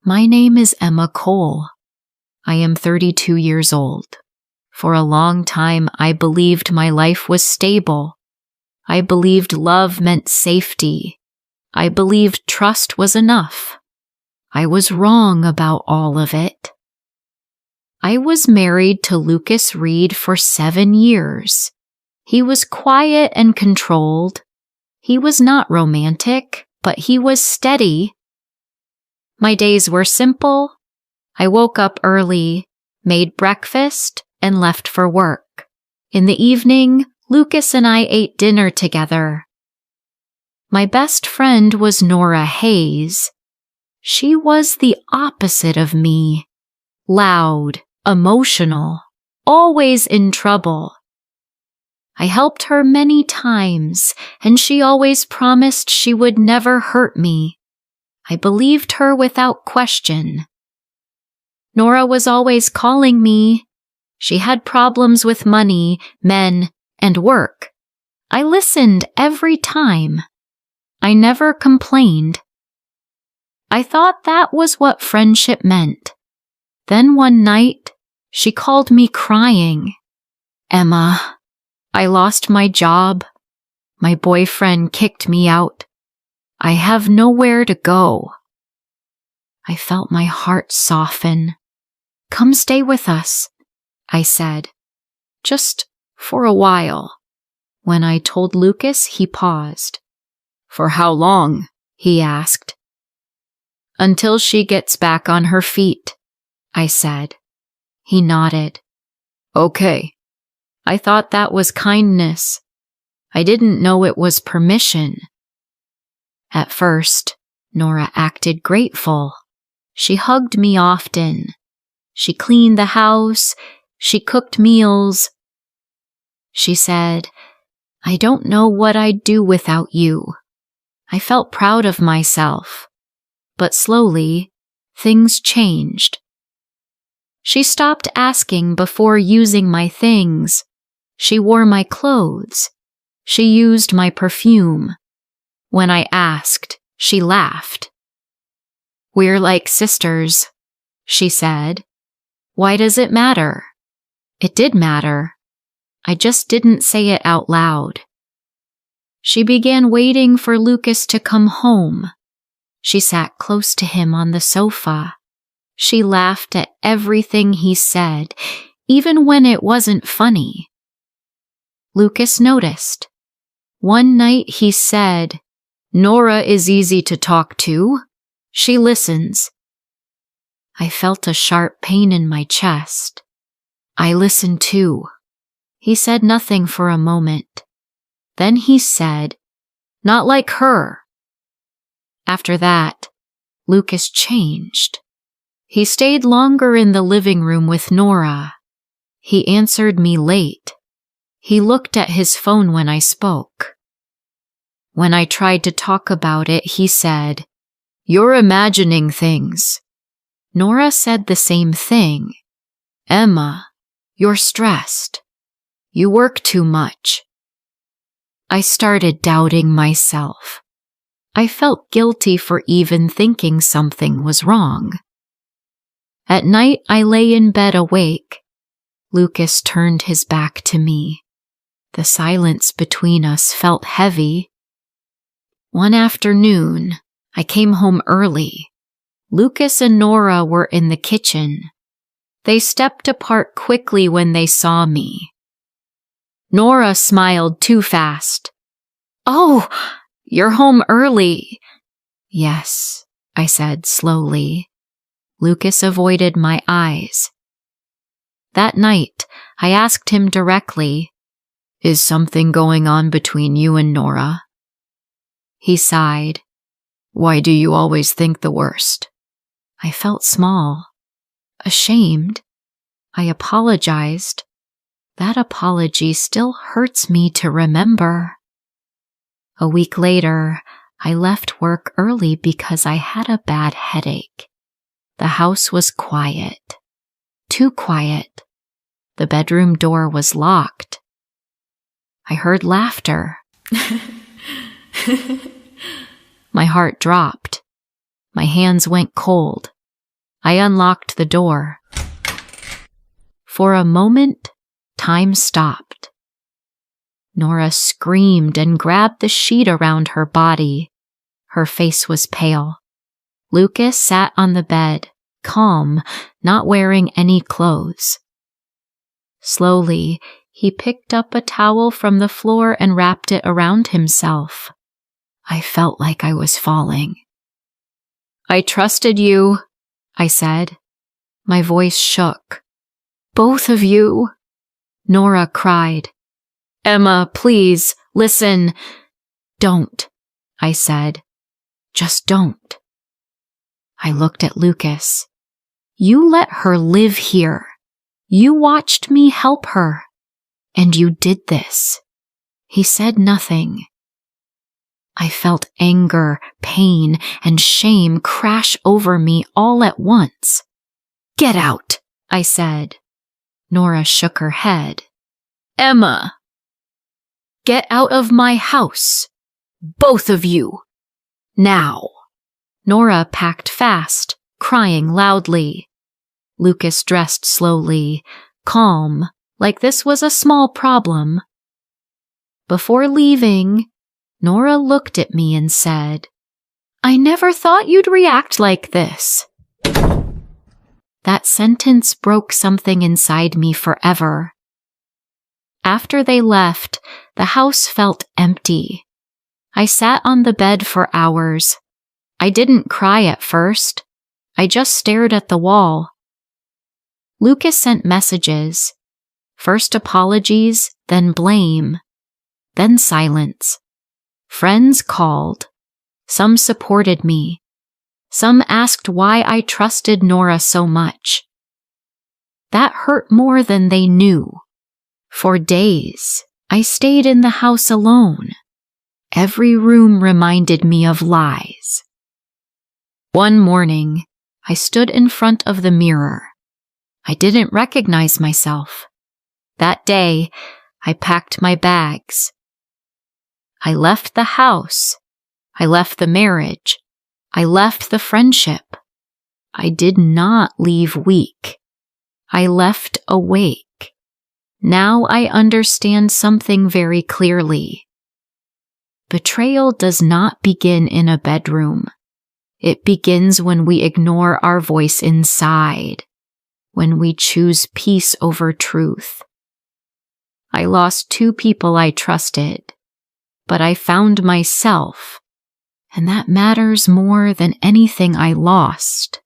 My name is Emma Cole. I am 32 years old. For a long time, I believed my life was stable. I believed love meant safety. I believed trust was enough. I was wrong about all of it. I was married to Lucas Reed for 7 years. He was quiet and controlled. He was not romantic, but he was steady. My days were simple. I woke up early, made breakfast, and left for work. In the evening, Lucas and I ate dinner together. My best friend was Nora Hayes. She was the opposite of me. Loud, emotional, always in trouble. I helped her many times, and she always promised she would never hurt me. I believed her without question. Nora was always calling me. She had problems with money, men, and work. I listened every time. I never complained. I thought that was what friendship meant. Then one night, she called me crying. Emma, I lost my job. My boyfriend kicked me out. I have nowhere to go. I felt my heart soften. Come stay with us, I said. Just for a while. When I told Lucas, he paused. For how long? He asked. Until she gets back on her feet, I said. He nodded. Okay. I thought that was kindness. I didn't know it was permission. At first, Nora acted grateful. She hugged me often. She cleaned the house. She cooked meals. She said, I don't know what I'd do without you. I felt proud of myself. But slowly, things changed. She stopped asking before using my things. She wore my clothes. She used my perfume. When I asked, she laughed. We're like sisters, she said. Why does it matter? It did matter. I just didn't say it out loud. She began waiting for Lucas to come home. She sat close to him on the sofa. She laughed at everything he said, even when it wasn't funny. Lucas noticed. One night he said, Nora is easy to talk to. She listens. I felt a sharp pain in my chest. I listened too. He said nothing for a moment. Then he said, Not like her. After that, Lucas changed. He stayed longer in the living room with Nora. He answered me late. He looked at his phone when I spoke. When I tried to talk about it, he said, You're imagining things. Nora said the same thing. Emma, you're stressed. You work too much. I started doubting myself. I felt guilty for even thinking something was wrong. At night, I lay in bed awake. Lucas turned his back to me. The silence between us felt heavy. One afternoon, I came home early. Lucas and Nora were in the kitchen. They stepped apart quickly when they saw me. Nora smiled too fast. Oh, you're home early. Yes, I said slowly. Lucas avoided my eyes. That night, I asked him directly, Is something going on between you and Nora? He sighed. Why do you always think the worst? I felt small, ashamed. I apologized. That apology still hurts me to remember. A week later, I left work early because I had a bad headache. The house was quiet. Too quiet. The bedroom door was locked. I heard laughter. My heart dropped. My hands went cold. I unlocked the door. For a moment, time stopped. Nora screamed and grabbed the sheet around her body. Her face was pale. Lucas sat on the bed, calm, not wearing any clothes. Slowly, he picked up a towel from the floor and wrapped it around himself. I felt like I was falling. "I trusted you," I said. My voice shook. "Both of you," Nora cried. "Emma, please, listen." "Don't," I said. "Just don't." I looked at Lucas. "You let her live here. You watched me help her. And you did this." He said nothing. I felt anger, pain, and shame crash over me all at once. "Get out," I said. Nora shook her head. "Emma, get out of my house. Both of you. Now." Nora packed fast, crying loudly. Lucas dressed slowly, calm, like this was a small problem. Before leaving, Nora looked at me and said, "I never thought you'd react like this." That sentence broke something inside me forever. After they left, the house felt empty. I sat on the bed for hours. I didn't cry at first. I just stared at the wall. Lucas sent messages. First apologies, then blame, then silence. Friends called. Some supported me. Some asked why I trusted Nora so much. That hurt more than they knew. For days, I stayed in the house alone. Every room reminded me of lies. One morning, I stood in front of the mirror. I didn't recognize myself. That day, I packed my bags. I left the house. I left the marriage. I left the friendship. I did not leave weak. I left awake. Now I understand something very clearly. Betrayal does not begin in a bedroom. It begins when we ignore our voice inside, when we choose peace over truth. I lost 2 people I trusted, but I found myself, and that matters more than anything I lost.